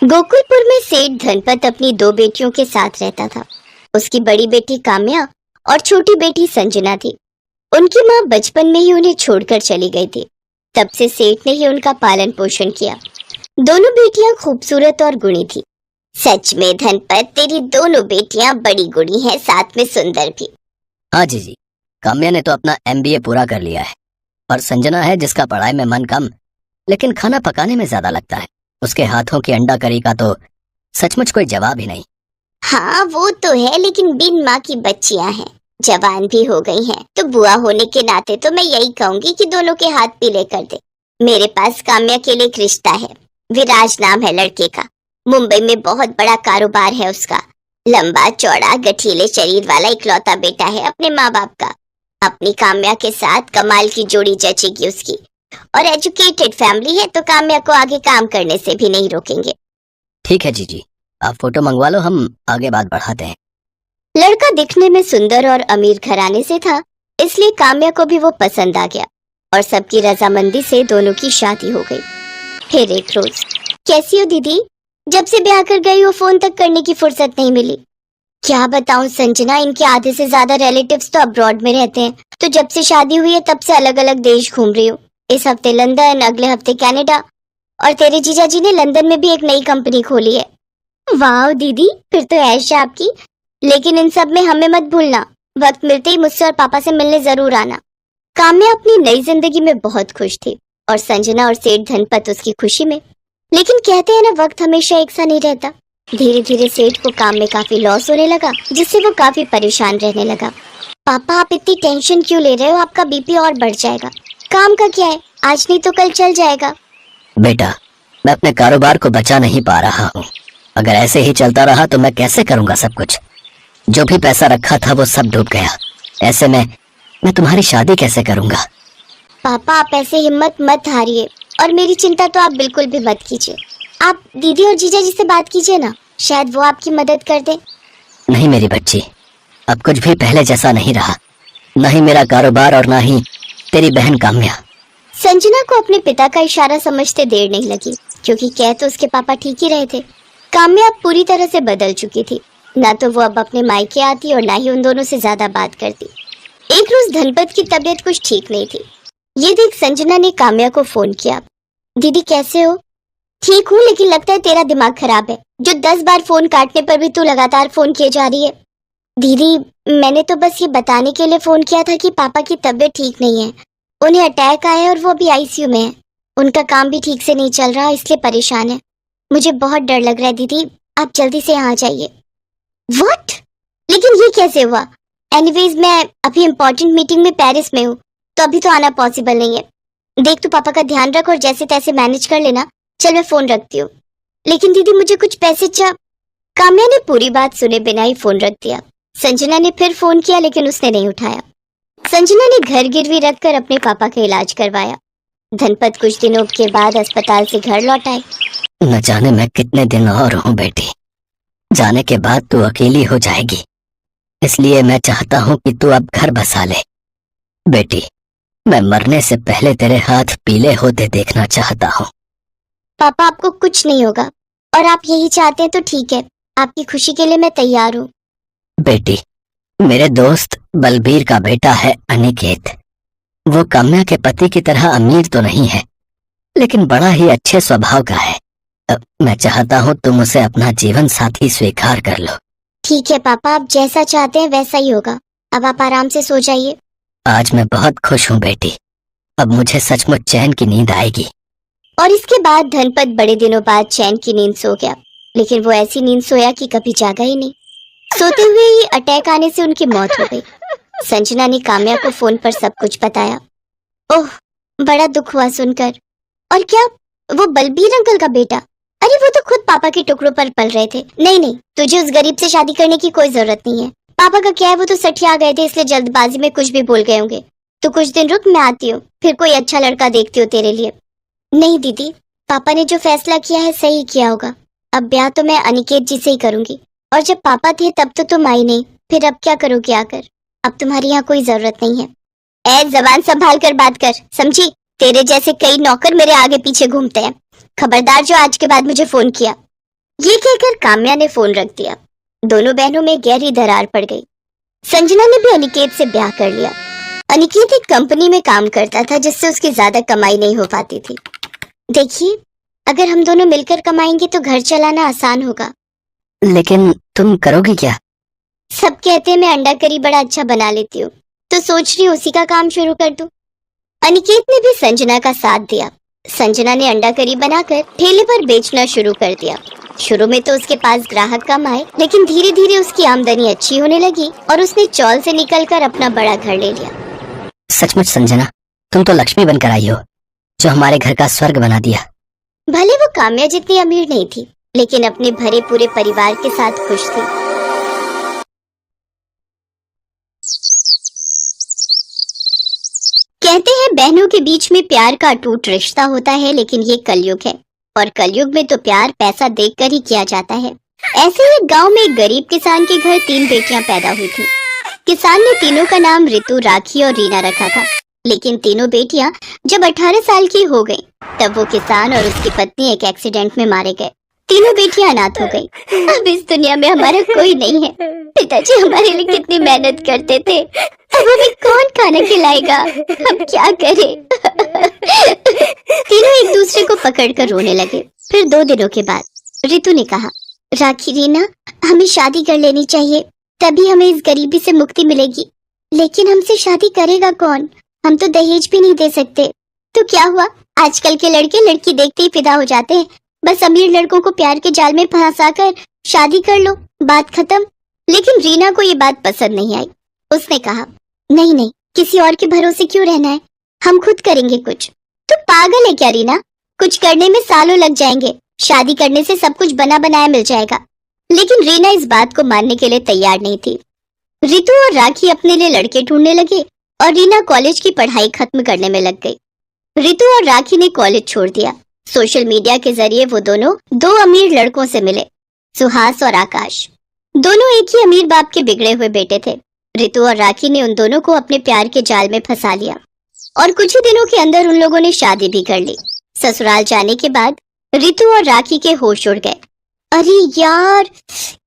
गोकुलपुर में सेठ धनपत अपनी दो बेटियों के साथ रहता था। उसकी बड़ी बेटी काम्या और छोटी बेटी संजना थी। उनकी माँ बचपन में ही उन्हें छोड़कर चली गई थी। तब से सेठ ने ही उनका पालन पोषण किया। दोनों बेटियां खूबसूरत और गुणी थी। सच में धनपत, तेरी दोनों बेटियां बड़ी गुणी हैं, साथ में सुंदर भी। हाँ जी, काम्या ने तो अपना MBA पूरा कर लिया है और संजना है जिसका पढ़ाई में मन कम लेकिन खाना पकाने में ज्यादा लगता है। उसके हाथों की अंडा करी का तो सचमुच कोई जवाब ही नहीं। हाँ वो तो है, लेकिन बिन माँ की बच्चियां हैं, जवान भी हो गई हैं, तो बुआ होने के नाते तो मैं यही कहूंगी कि दोनों के हाथ पीले कर दे। मेरे पास काम्या के लिए एक रिश्ता है। विराज नाम है लड़के का। मुंबई में बहुत बड़ा कारोबार है उसका। लंबा चौड़ा गठीले शरीर वाला इकलौता बेटा है अपने माँ बाप का। अपनी काम्या के साथ कमाल की जोड़ी जचेगी उसकी। और एजुकेटेड फैमिली है, तो काम्या को आगे काम करने से भी नहीं रोकेंगे। ठीक है जीजी, आप फोटो मंगवा लो, हम आगे बात बढ़ाते हैं। लड़का दिखने में सुंदर और अमीर घराने से था, इसलिए काम्या को भी वो पसंद आ गया और सबकी रजामंदी से दोनों की शादी हो गई। फिर एक रोज, कैसी हो दीदी? जब से ब्याह कर गई हो फोन तक करने की फुर्सत नहीं मिली। क्या बताऊं संजना, इनके आधे से ज्यादा रिलेटिव्स तो अब्रॉड में रहते हैं, तो जब से शादी हुई है तब से अलग अलग देश घूम रही हूँ। इस हफ्ते लंदन, अगले हफ्ते कनाडा, और तेरे जीजा जी ने लंदन में भी एक नई कंपनी खोली है। वाह दीदी, फिर तो ऐश है आपकी। लेकिन इन सब में हमें मत भूलना, वक्त मिलते ही मुझसे और पापा से मिलने जरूर आना। काम्या अपनी नई जिंदगी में बहुत खुश थी और संजना और सेठ धनपत उसकी खुशी में। लेकिन कहते हैं ना, वक्त हमेशा एक सा नहीं रहता। धीरे धीरे सेठ को काम में काफी लॉस होने लगा, जिससे वो काफी परेशान रहने लगा। पापा आप इतनी टेंशन क्यों ले रहे हो? आपका बीपी और बढ़ जाएगा। काम का क्या है, आज नहीं तो कल चल जाएगा। बेटा, मैं अपने कारोबार को बचा नहीं पा रहा हूँ। अगर ऐसे ही चलता रहा तो मैं कैसे करूँगा सब कुछ? जो भी पैसा रखा था वो सब डूब गया। ऐसे में मैं तुम्हारी शादी कैसे करूँगा? पापा आप ऐसे हिम्मत मत हारिए, और मेरी चिंता तो आप बिल्कुल भी मत कीजिए। आप दीदी और जीजा जी से बात कीजिए ना, शायद वो आपकी मदद कर दे। नहीं मेरी बच्ची, अब कुछ भी पहले जैसा नहीं रहा। न ही मेरा कारोबार और न ही तेरी बहन काम्या। संजना को अपने पिता का इशारा समझते देर नहीं लगी, क्योंकि कह तो उसके पापा ठीक ही रहे थे। काम्या अब पूरी तरह से बदल चुकी थी। ना तो वो अब अपने मायके आती और ना ही उन दोनों से ज्यादा बात करती। एक रोज धनपत की तबीयत कुछ ठीक नहीं थी। ये देख संजना ने काम्या को फोन किया। दीदी कैसे हो? ठीक हूँ, लेकिन लगता है तेरा दिमाग खराब है, जो 10 बार फोन काटने पर भी तू लगातार फोन किए जा रही है। दीदी मैंने तो बस ये बताने के लिए फोन किया था कि पापा की तबीयत ठीक नहीं है। उन्हें अटैक आया और वो अभी ICU में है। उनका काम भी ठीक से नहीं चल रहा, इसलिए परेशान है। मुझे बहुत डर लग रहा है दीदी, आप जल्दी से यहाँ आ जाइए। व्हाट? लेकिन ये कैसे हुआ? एनीवेज मैं अभी इम्पोर्टेंट मीटिंग में पेरिस में हूँ, तो अभी तो आना पॉसिबल नहीं है। देख तू पापा का ध्यान रख और जैसे तैसे मैनेज कर लेना। चल मैं फोन रखती हूँ। लेकिन दीदी मुझे कुछ पैसे काम्या ने पूरी बात सुने बिना ही फोन रख दिया। संजना ने फिर फोन किया, लेकिन उसने नहीं उठाया। संजना ने घर गिरवी रखकर अपने पापा का इलाज करवाया। धनपत कुछ दिनों के बाद अस्पताल से घर लौट आए। न जाने मैं कितने दिन और हूँ बेटी। जाने के बाद तू अकेली हो जाएगी, इसलिए मैं चाहता हूँ कि तू अब घर बसा ले। बेटी, मैं मरने से पहले तेरे हाथ पीले होते देखना चाहता हूँ। पापा आपको कुछ नहीं होगा, और आप यही चाहते हैं तो ठीक है। आपकी खुशी के लिए मैं तैयार हूँ। बेटी, मेरे दोस्त बलबीर का बेटा है अनिकेत। वो काम्या के पति की तरह अमीर तो नहीं है, लेकिन बड़ा ही अच्छे स्वभाव का है। मैं चाहता हूँ तुम उसे अपना जीवन साथी स्वीकार कर लो। ठीक है पापा, आप जैसा चाहते हैं वैसा ही होगा। अब आप आराम से सो जाइए। आज मैं बहुत खुश हूँ बेटी, अब मुझे सचमुच चैन की नींद आएगी। और इसके बाद धनपत बड़े दिनों बाद चैन की नींद सो गया, लेकिन वो ऐसी नींद सोया कि कभी जागा ही नहीं। सोते हुए ही अटैक आने से उनकी मौत हो गई। संजना ने काम्या को फोन पर सब कुछ बताया। ओह, बड़ा दुख हुआ सुनकर। और क्या, वो बलबीर अंकल का बेटा? अरे वो तो खुद पापा के टुकड़ों पर पल रहे थे। नहीं नहीं, तुझे उस गरीब से शादी करने की कोई जरूरत नहीं है। पापा का क्या है, वो तो सठिया गए थे, इसलिए जल्दबाजी में कुछ भी बोल गए होंगे। तो कुछ दिन रुक, मैं आती हूँ, फिर कोई अच्छा लड़का देखती हूँ तेरे लिए। नहीं दीदी, पापा ने जो फैसला किया है सही किया होगा। अब ब्याह तो मैं अनिकेत जी से ही करूंगी, और जब पापा थे तब तो तुम आई नहीं, फिर अब क्या करोगे आकर? अब तुम्हारी यहाँ कोई जरूरत नहीं है। ए जबान संभाल कर बात कर, समझी? तेरे जैसे कई नौकर मेरे आगे पीछे घूमते हैं। खबरदार जो आज के बाद मुझे फोन किया। ये कहकर काम्या ने फोन रख दिया। दोनों बहनों में गहरी दरार पड़ गई। संजना ने भी अनिकेत से ब्याह कर लिया। अनिकेत एक कंपनी में काम करता था जिससे उसकी ज्यादा कमाई नहीं हो पाती थी। देखिए, अगर हम दोनों मिलकर कमाएंगे तो घर चलाना आसान होगा। लेकिन तुम करोगी क्या? सब कहते हैं मैं अंडा करी बड़ा अच्छा बना लेती हूँ, तो सोच रही हूँ उसी का काम शुरू कर दूं। अनिकेत ने भी संजना का साथ दिया। संजना ने अंडा करी बनाकर ठेले पर बेचना शुरू कर दिया। शुरू में तो उसके पास ग्राहक कम आए, लेकिन धीरे धीरे उसकी आमदनी अच्छी होने लगी और उसने चौल से निकलकर अपना बड़ा घर ले लिया। सचमुच संजना, तुम तो लक्ष्मी बनकर आई हो, जो हमारे घर का स्वर्ग बना दिया। भले वो काम्या जितनी अमीर नहीं थी, लेकिन अपने भरे पूरे परिवार के साथ खुश थी। कहते हैं बहनों के बीच में प्यार का अटूट रिश्ता होता है, लेकिन ये कलयुग है और कलयुग में तो प्यार पैसा देखकर ही किया जाता है। ऐसे ही गांव में एक गरीब किसान के घर 3 बेटियां पैदा हुई थी। किसान ने तीनों का नाम रितु, राखी और रीना रखा था। लेकिन तीनों बेटियां जब 18 साल की हो गईं, तब वो किसान और उसकी पत्नी एक एक्सीडेंट में मारे गए। तीनों बेटियां अनाथ हो गईं। अब इस दुनिया में हमारा कोई नहीं है। पिताजी हमारे लिए कितनी मेहनत करते थे, अब हमें कौन खाना खिलाएगा, हम क्या करें? तीनों एक दूसरे को पकड़कर रोने लगे। फिर 2 दिनों के बाद रितु ने कहा, राखी, रीना, हमें शादी कर लेनी चाहिए, तभी हमें इस गरीबी से मुक्ति मिलेगी। लेकिन हमसे शादी करेगा कौन? हम तो दहेज भी नहीं दे सकते। तो क्या हुआ, आजकल के लड़के लड़की देखते ही फिदा हो जाते हैं। बस अमीर लड़कों को प्यार के जाल में फंसाकर शादी कर लो, बात खत्म। लेकिन रीना को ये बात पसंद नहीं आई। उसने कहा, नहीं नहीं, किसी और के भरोसे क्यों रहना है, हम खुद करेंगे कुछ। तो पागल है क्या रीना? कुछ करने में सालों लग जाएंगे, शादी करने से सब कुछ बना बनाया मिल जाएगा। लेकिन रीना इस बात को मानने के लिए तैयार नहीं थी। रितु और राखी अपने लिए लड़के ढूंढने लगे और रीना कॉलेज की पढ़ाई खत्म करने में लग गई। रितु और राखी ने कॉलेज छोड़ दिया। सोशल मीडिया के जरिए वो दोनों 2 अमीर लड़कों से मिले, सुहास और आकाश। दोनों एक ही अमीर बाप के बिगड़े हुए बेटे थे। रितु और राखी ने उन दोनों को अपने प्यार के जाल में फंसा लिया और कुछ ही दिनों के अंदर उन लोगों ने शादी भी कर ली। ससुराल जाने के बाद रितु और राखी के होश उड़ गए। अरे यार,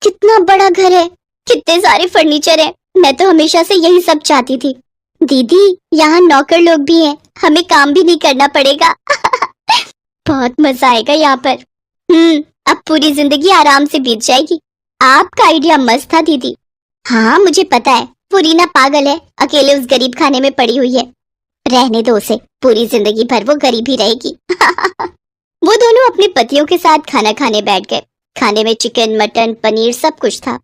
कितना बड़ा घर है, कितने सारे फर्नीचर है। मैं तो हमेशा से यही सब चाहती थी। दीदी, यहाँ नौकर लोग भी हैं, हमें काम भी नहीं करना पड़ेगा। बहुत मजा आएगा यहाँ पर। अब पूरी जिंदगी आराम से बीत जाएगी। आपका आइडिया मस्त था दीदी। हाँ, मुझे पता है, वो रीना पागल है, अकेले उस गरीब खाने में पड़ी हुई है। रहने दो उसे, पूरी जिंदगी भर वो गरीब ही रहेगी। वो दोनों अपने पतियों के साथ खाना खाने बैठ गए। खाने में चिकन, मटन, पनीर सब कुछ था।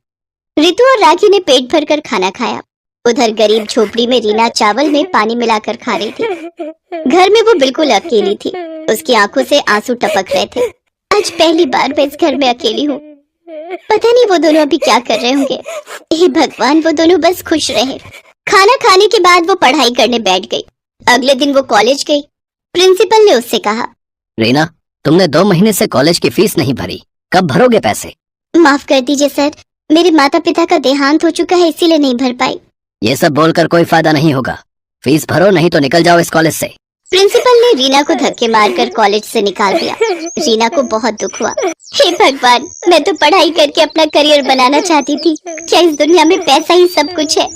रितु और राखी ने पेट भरकर खाना खाया। उधर गरीब झोपड़ी में रीना चावल में पानी मिलाकर खा रही थी। घर में वो बिल्कुल अकेली थी। उसकी आंखों से आंसू टपक रहे थे। आज पहली बार मैं इस घर में अकेली हूँ। पता नहीं वो दोनों अभी क्या कर रहे होंगे। हे भगवान, वो दोनों बस खुश रहे। खाना खाने के बाद वो पढ़ाई करने बैठ गई। अगले दिन वो कॉलेज गई। प्रिंसिपल ने उससे कहा, रीना, तुमने 2 महीने से कॉलेज की फीस नहीं भरी, कब भरोगे पैसे? माफ कर दीजिए सर, मेरे माता पिता का देहांत हो चुका है, इसीलिए नहीं भर पाई। ये सब बोलकर कोई फायदा नहीं होगा। फीस भरो, नहीं तो निकल जाओ इस कॉलेज से। प्रिंसिपल ने रीना को धक्के मारकर कॉलेज से निकाल दिया। रीना को बहुत दुख हुआ। हे भगवान, मैं तो पढ़ाई करके अपना करियर बनाना चाहती थी। क्या इस दुनिया में पैसा ही सब कुछ है?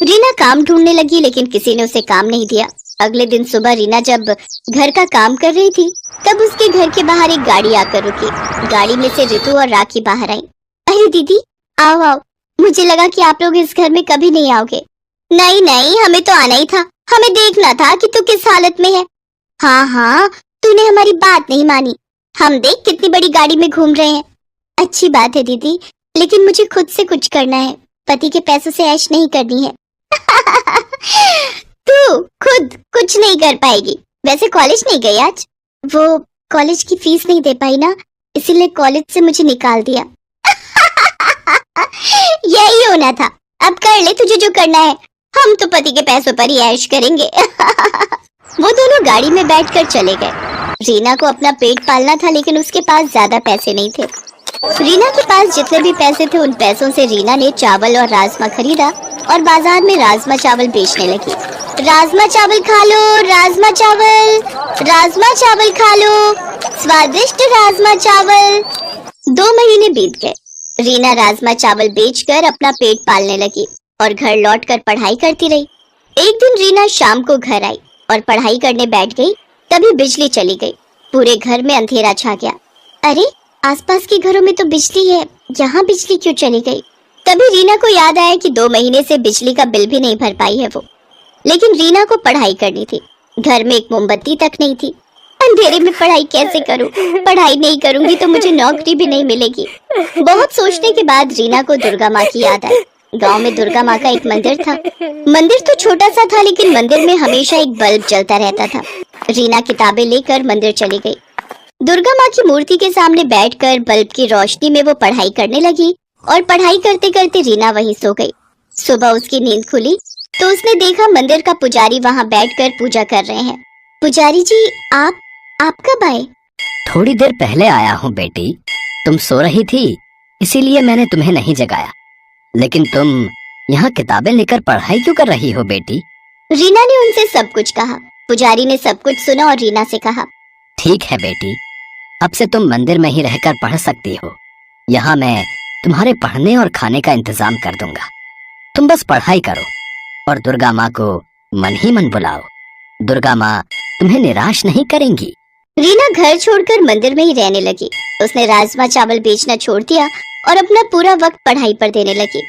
रीना काम ढूंढने लगी, लेकिन किसी ने उसे काम नहीं दिया। अगले दिन सुबह रीना जब घर का काम कर रही थी, तब उसके घर के बाहर एक गाड़ी आकर रुकी। गाड़ी में से रितु और राखी बाहर आई। अरे दीदी, आओ आओ, मुझे लगा कि आप लोग इस घर में कभी नहीं आओगे। नहीं नहीं, हमें तो आना ही था, हमें देखना था कि तू किस हालत में है। हाँ हाँ, तूने हमारी बात नहीं मानी। हम देख कितनी बड़ी गाड़ी में घूम रहे हैं। अच्छी बात है दीदी, लेकिन मुझे खुद से कुछ करना है, पति के पैसों से ऐश नहीं करनी है। तू खुद कुछ नहीं कर पाएगी। वैसे कॉलेज नहीं गई आज? वो कॉलेज की फीस नहीं दे पाई ना, इसीलिए कॉलेज से मुझे निकाल दिया। यही होना था। अब कर ले तुझे जो करना है, हम तो पति के पैसों पर ही ऐश करेंगे। वो दोनों गाड़ी में बैठकर चले गए। रीना को अपना पेट पालना था, लेकिन उसके पास ज्यादा पैसे नहीं थे। रीना के पास जितने भी पैसे थे, उन पैसों से रीना ने चावल और राजमा खरीदा और बाजार में राजमा चावल बेचने लगी। राजमा चावल खा लो, राजमा चावल खा लो, स्वादिष्ट राजमा चावल। 2 महीने बीत गए। रीना राजमा चावल बेचकर अपना पेट पालने लगी और घर लौटकर पढ़ाई करती रही। एक दिन रीना शाम को घर आई और पढ़ाई करने बैठ गई। तभी बिजली चली गई। पूरे घर में अंधेरा छा गया। अरे, आसपास के घरों में तो बिजली है, यहाँ बिजली क्यों चली गई? तभी रीना को याद आया कि 2 महीने से बिजली का बिल भी नहीं भर पाई है वो। लेकिन रीना को पढ़ाई करनी थी। घर में एक मोमबत्ती तक नहीं थी। अंधेरे में पढ़ाई कैसे करूं? पढ़ाई नहीं करूंगी तो मुझे नौकरी भी नहीं मिलेगी। बहुत सोचने के बाद रीना को दुर्गा माँ की याद आई। गांव में दुर्गा माँ का एक मंदिर था। मंदिर तो छोटा सा था, लेकिन मंदिर में हमेशा एक बल्ब जलता रहता था। रीना किताबें लेकर मंदिर चली गई। दुर्गा माँ की मूर्ति के सामने बैठकर बल्ब की रोशनी में वो पढ़ाई करने लगी और पढ़ाई करते करते रीना वहीं सो गई। सुबह उसकी नींद खुली तो उसने देखा मंदिर का पुजारी वहाँ बैठकर पूजा कर रहे हैं। पुजारी जी, आप कब आए? थोड़ी देर पहले आया हूँ बेटी। तुम सो रही थी, इसीलिए मैंने तुम्हें नहीं जगाया। लेकिन तुम यहाँ किताबें लेकर पढ़ाई क्यों कर रही हो बेटी? रीना ने उनसे सब कुछ कहा। पुजारी ने सब कुछ सुना और रीना से कहा, ठीक है बेटी, अब से तुम मंदिर में ही रहकर पढ़ सकती हो। यहाँ मैं तुम्हारे पढ़ने और खाने का इंतजाम कर दूंगा। तुम बस पढ़ाई करो और दुर्गा माँ को मन ही मन बुलाओ। दुर्गा माँ तुम्हें निराश नहीं करेंगी। रीना घर छोड़कर मंदिर में ही रहने लगी। उसने राजमा चावल बेचना छोड़ दिया और अपना पूरा वक्त पढ़ाई पर देने लगी।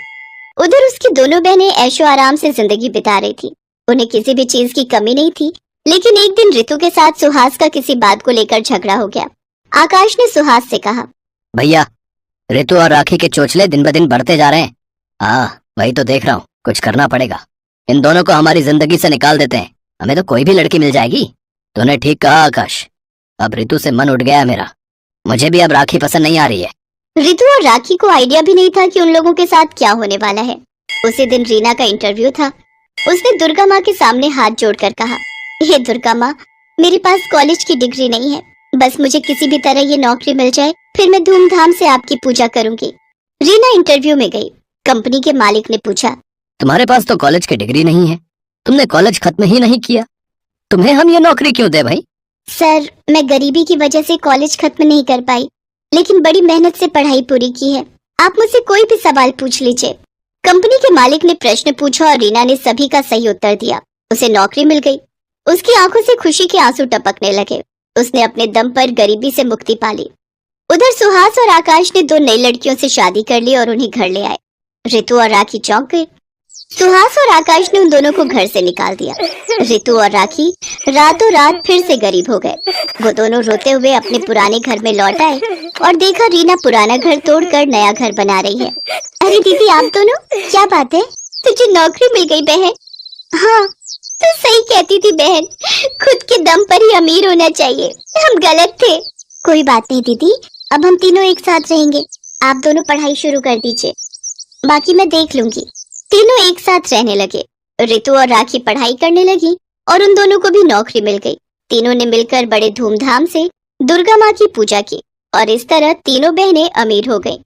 उधर उसकी दोनों बहनें ऐशो आराम से जिंदगी बिता रही थी। उन्हें किसी भी चीज की कमी नहीं थी। लेकिन एक दिन रितु के साथ सुहास का किसी बात को लेकर झगड़ा हो गया। आकाश ने सुहास से कहा, भैया, रितु और राखी के चोचले दिन ब दिन बढ़ते जा रहे हैं। हाँ, वही तो देख रहा हूँ। कुछ करना पड़ेगा। इन दोनों को हमारी जिंदगी से निकाल देते हैं। हमें तो कोई भी लड़की मिल जाएगी। तूने ठीक कहा आकाश। अब रितु से मन उठ गया मेरा। मुझे भी अब राखी पसंद नहीं आ रही है। रितु और राखी को आइडिया भी नहीं था कि उन लोगों के साथ क्या होने वाला है। उसी दिन रीना का इंटरव्यू था। उसने दुर्गा माँ के सामने हाथ जोड़कर कहा, हे दुर्गा माँ, मेरे पास कॉलेज की डिग्री नहीं है। बस मुझे किसी भी तरह ये नौकरी मिल जाए, फिर मैं धूमधाम से आपकी पूजा करूंगी। रीना इंटरव्यू में गई। कंपनी के मालिक ने पूछा, तुम्हारे पास तो कॉलेज की डिग्री नहीं है। तुमने कॉलेज खत्म ही नहीं किया। तुम्हें हम ये नौकरी क्यों दे भाई? सर, मैं गरीबी की वजह से कॉलेज खत्म नहीं कर पाई, लेकिन बड़ी मेहनत से पढ़ाई पूरी की है। आप मुझसे कोई भी सवाल पूछ लीजिए। कंपनी के मालिक ने प्रश्न पूछा और रीना ने सभी का सही उत्तर दिया। उसे नौकरी मिल गई। उसकी आंखों से खुशी के आंसू टपकने लगे। उसने अपने दम पर गरीबी से मुक्ति पाली। उधर सुहास और आकाश ने 2 नई लड़कियों से शादी कर ली और उन्हें घर ले आए। रितु और राखी चौंक गए। सुहास और आकाश ने उन दोनों को घर से निकाल दिया। रितु और राखी रातों रात फिर से गरीब हो गए। वो दोनों रोते हुए अपने पुराने घर में लौट आए और देखा रीना पुराना घर तोड़कर नया घर बना रही है। अरे दीदी, आप दोनों, क्या बात है? तुझे नौकरी मिल गई बहन। हाँ, तू सही कहती थी बहन। खुद के दम पर ही अमीर होना चाहिए। हम गलत थे। कोई बात नहीं दीदी, अब हम तीनों एक साथ रहेंगे। आप दोनों पढ़ाई शुरू कर दीजिए, बाकी मैं देख लूंगी। तीनों एक साथ रहने लगे। रितु और राखी पढ़ाई करने लगी और उन दोनों को भी नौकरी मिल गई। तीनों ने मिलकर बड़े धूमधाम से दुर्गा माँ की पूजा की और इस तरह तीनों बहनें अमीर हो गईं।